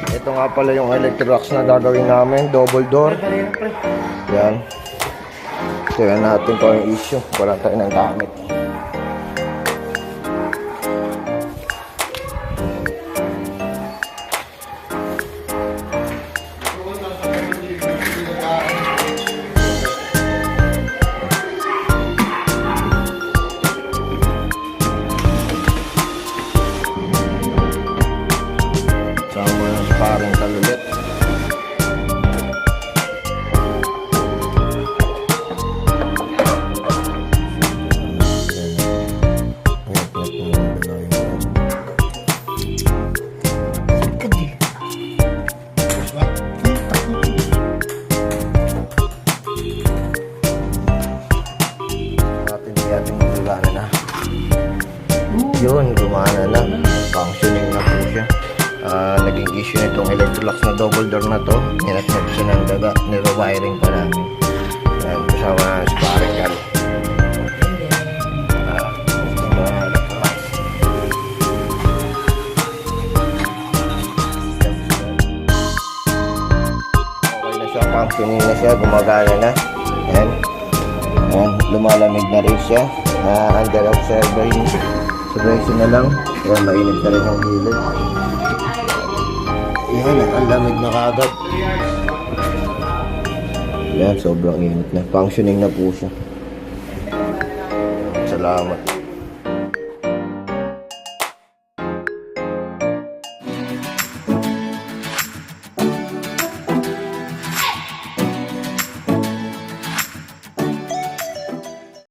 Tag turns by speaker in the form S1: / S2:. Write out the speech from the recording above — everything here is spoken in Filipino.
S1: Ito nga pala yung Electrolux na gagawin namin, double door. Yan. Tingnan natin kung yung issue. Wala tayo ng gamit. Sama ng parang kalulit. Yun, gumana na. Functioning na po siya. Naging issue nitong Electrolux na double door na to. Hinatnap siya ng daga. Niro-wiring pa namin. Yan, kasama na si parang kan. Okay na siya. Functioning na siya. Gumagana na. Yan. Yan, lumalamig na rin siya. Under observation na lang. Yan, mainit na rin ang gilid. Yan, ang lamig na kagad. Yan, sobrang init na. Functioning na po siya. Salamat.